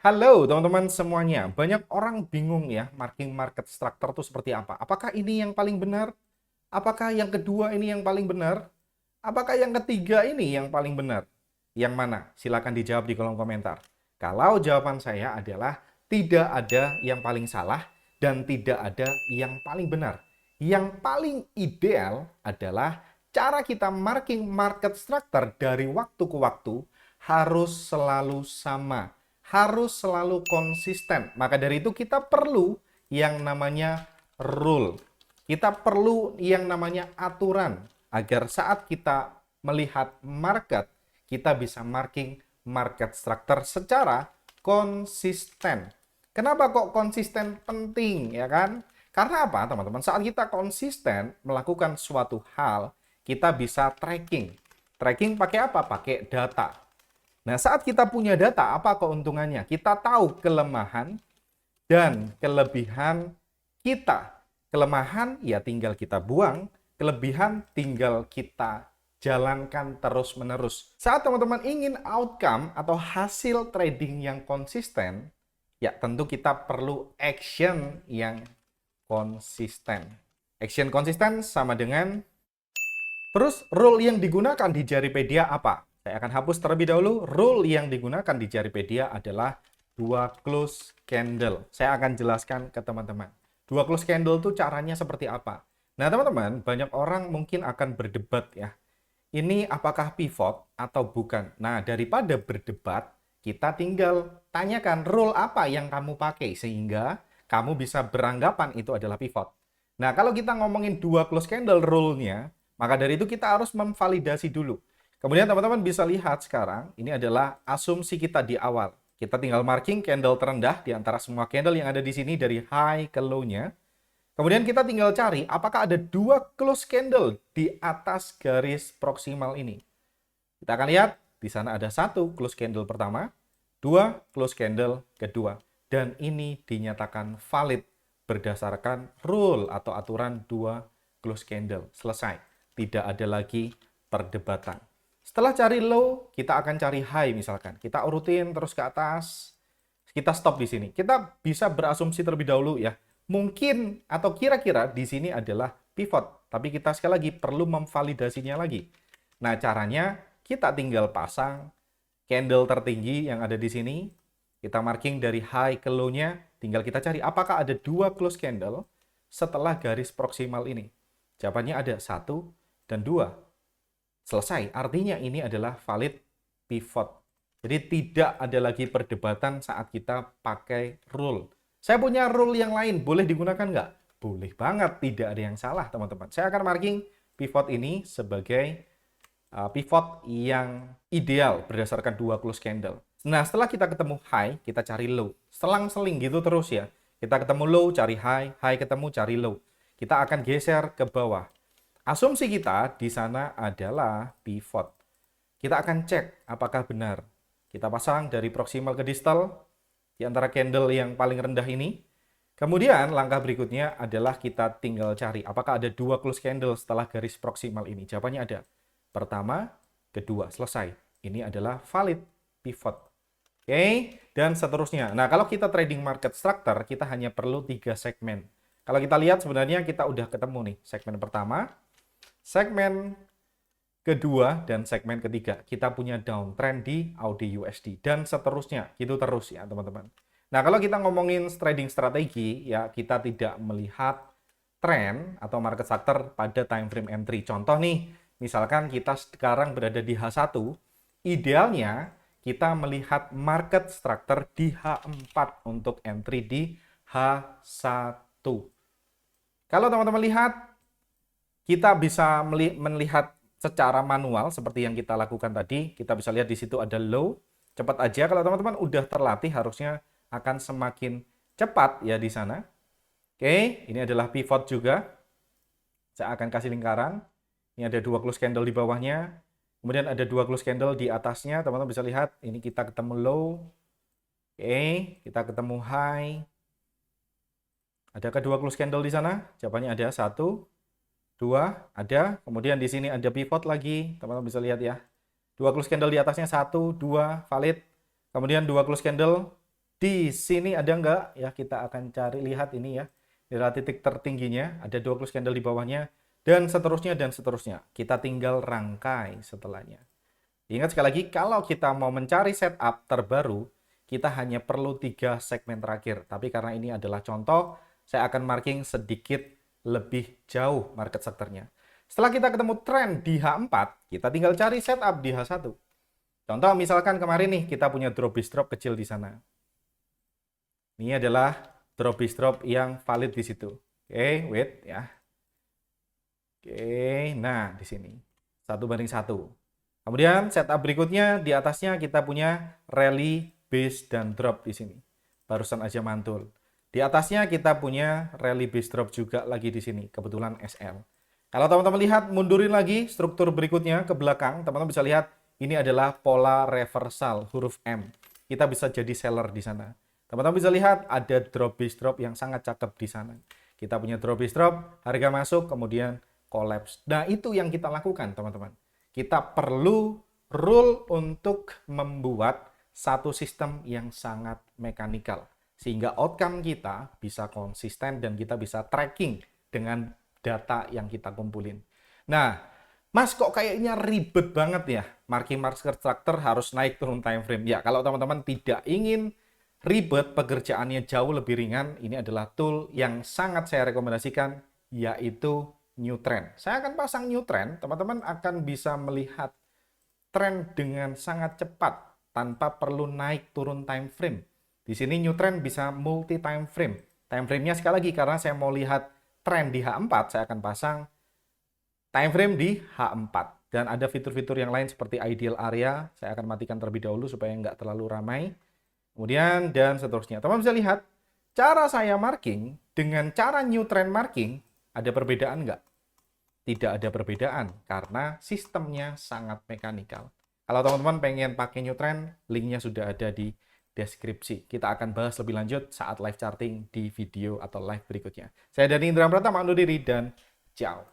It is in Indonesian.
Halo teman-teman semuanya, banyak orang bingung ya marking market structure itu seperti apa. Apakah ini yang paling benar? Apakah yang kedua ini yang paling benar? Apakah yang ketiga ini yang paling benar? Yang mana? Silakan dijawab di kolom komentar. Kalau jawaban saya adalah tidak ada yang paling salah dan tidak ada yang paling benar. Yang paling ideal adalah cara kita marking market structure dari waktu ke waktu harus selalu sama, harus selalu konsisten. Maka dari itu kita perlu yang namanya rule. Kita perlu yang namanya aturan agar saat kita melihat market, kita bisa marking market structure secara konsisten. Kenapa kok konsisten penting, ya kan? Karena apa, teman-teman? Saat kita konsisten melakukan suatu hal, kita bisa tracking. Tracking pakai apa? Pakai data. Nah, saat kita punya data, apa keuntungannya? Kita tahu kelemahan dan kelebihan kita. Kelemahan ya tinggal kita buang, kelebihan tinggal kita jalankan terus-menerus. Saat teman-teman ingin outcome atau hasil trading yang konsisten, ya tentu kita perlu action yang konsisten. Action konsisten sama dengan terus rule yang digunakan di Jaripedia apa? Saya akan hapus terlebih dahulu. Rule yang digunakan di Jaripedia adalah dua close candle. Saya akan jelaskan ke teman-teman. Dua close candle itu caranya seperti apa? Nah, teman-teman, banyak orang mungkin akan berdebat ya. Ini apakah pivot atau bukan? Nah, daripada berdebat, kita tinggal tanyakan rule apa yang kamu pakai sehingga kamu bisa beranggapan itu adalah pivot. Nah, kalau kita ngomongin dua close candle rule-nya, maka dari itu kita harus memvalidasi dulu. Kemudian teman-teman bisa lihat sekarang, ini adalah asumsi kita di awal. Kita tinggal marking candle terendah di antara semua candle yang ada di sini dari high ke low-nya. Kemudian kita tinggal cari apakah ada dua close candle di atas garis proksimal ini. Kita akan lihat di sana ada satu close candle pertama, dua close candle kedua. Dan ini dinyatakan valid berdasarkan rule atau aturan dua close candle. Selesai. Tidak ada lagi perdebatan. Setelah cari low, kita akan cari high misalkan. Kita urutin terus ke atas. Kita stop di sini. Kita bisa berasumsi terlebih dahulu ya. Mungkin atau kira-kira di sini adalah pivot. Tapi kita sekali lagi perlu memvalidasinya lagi. Nah, caranya kita tinggal pasang candle tertinggi yang ada di sini. Kita marking dari high ke low-nya. Tinggal kita cari apakah ada dua close candle setelah garis proksimal ini. Jawabannya ada satu dan dua. Selesai. Artinya ini adalah valid pivot. Jadi tidak ada lagi perdebatan saat kita pakai rule. Saya punya rule yang lain, boleh digunakan nggak? Boleh banget, tidak ada yang salah teman-teman. Saya akan marking pivot ini sebagai pivot yang ideal berdasarkan dua close candle. Nah, setelah kita ketemu high, kita cari low. Selang-seling gitu terus ya. Kita ketemu low, cari high, high ketemu, cari low. Kita akan geser ke bawah. Asumsi kita di sana adalah pivot. Kita akan cek apakah benar. Kita pasang dari proximal ke distal di antara candle yang paling rendah ini. Kemudian langkah berikutnya adalah kita tinggal cari apakah ada dua close candle setelah garis proximal ini. Jawabannya ada. Pertama, kedua, selesai. Ini adalah valid pivot. Oke, dan seterusnya. Nah, kalau kita trading market structure, kita hanya perlu 3 segmen. Kalau kita lihat sebenarnya kita udah ketemu nih. Segmen pertama, segmen kedua, dan segmen ketiga. Kita punya downtrend di AUD USD dan seterusnya. Gitu terus ya, teman-teman. Nah, kalau kita ngomongin trading strategi, ya kita tidak melihat tren atau market structure pada time frame entry. Contoh nih, misalkan kita sekarang berada di H1, idealnya kita melihat market structure di H4 untuk entry di H1. Kalau teman-teman lihat, kita bisa melihat secara manual seperti yang kita lakukan tadi. Kita bisa lihat di situ ada low. Cepat aja kalau teman-teman udah terlatih harusnya akan semakin cepat ya di sana. Oke, ini adalah pivot juga. Saya akan kasih lingkaran. Ini ada dua close candle di bawahnya. Kemudian ada dua close candle di atasnya. Teman-teman bisa lihat, ini kita ketemu low. Oke, kita ketemu high. Adakah dua close candle di sana? Jawabannya ada, satu, dua, ada. Kemudian di sini ada pivot lagi. Teman-teman bisa lihat ya. Dua close candle di atasnya, satu, dua, valid. Kemudian dua close candle Di sini ada nggak? Ya, kita akan cari lihat ini ya. Inilah titik tertingginya, ada dua close candle di bawahnya, dan seterusnya dan seterusnya. Kita tinggal rangkai setelahnya. Ingat sekali lagi, kalau kita mau mencari setup terbaru, kita hanya perlu 3 segmen terakhir. Tapi karena ini adalah contoh, saya akan marking sedikit lebih jauh market sectornya. Setelah kita ketemu tren di H4, kita tinggal cari setup di H1. Contoh misalkan kemarin nih, kita punya drop kecil di sana. Ini adalah drop yang valid di situ. Oke, wait ya. Oke, nah di sini 1:1. Kemudian setup berikutnya di atasnya kita punya rally, base, dan drop di sini. Barusan aja mantul. Di atasnya kita punya rally, base, drop juga lagi di sini. Kebetulan SL. Kalau teman-teman lihat mundurin lagi struktur berikutnya ke belakang, teman-teman bisa lihat ini adalah pola reversal huruf M. Kita bisa jadi seller di sana. Teman-teman bisa lihat ada drop, base, drop yang sangat cakep di sana. Kita punya drop, base, drop, harga masuk, kemudian collapse. Nah, itu yang kita lakukan, teman-teman. Kita perlu rule untuk membuat satu sistem yang sangat mekanikal. Sehingga outcome kita bisa konsisten dan kita bisa tracking dengan data yang kita kumpulin. Nah, Mas kok kayaknya ribet banget ya? Marking market structure harus naik turun time frame. Ya, kalau teman-teman tidak ingin ribet, pekerjaannya jauh lebih ringan, ini adalah tool yang sangat saya rekomendasikan, yaitu new trend. Saya akan pasang new trend, teman-teman akan bisa melihat tren dengan sangat cepat tanpa perlu naik turun time frame. Di sini new trend bisa multi time frame. Time frame-nya sekali lagi karena saya mau lihat tren di H4, saya akan pasang time frame di H4. Dan ada fitur-fitur yang lain seperti ideal area, saya akan matikan terlebih dahulu supaya nggak terlalu ramai. Kemudian dan seterusnya. Teman bisa lihat, cara saya marking dengan cara new trend marking, ada perbedaan nggak? Tidak ada perbedaan, karena sistemnya sangat mekanikal. Kalau teman-teman pengen pakai new trend, linknya sudah ada di deskripsi. Kita akan bahas lebih lanjut saat live charting di video atau live berikutnya. Saya Dani Indra Pratama, undur diri dan ciao.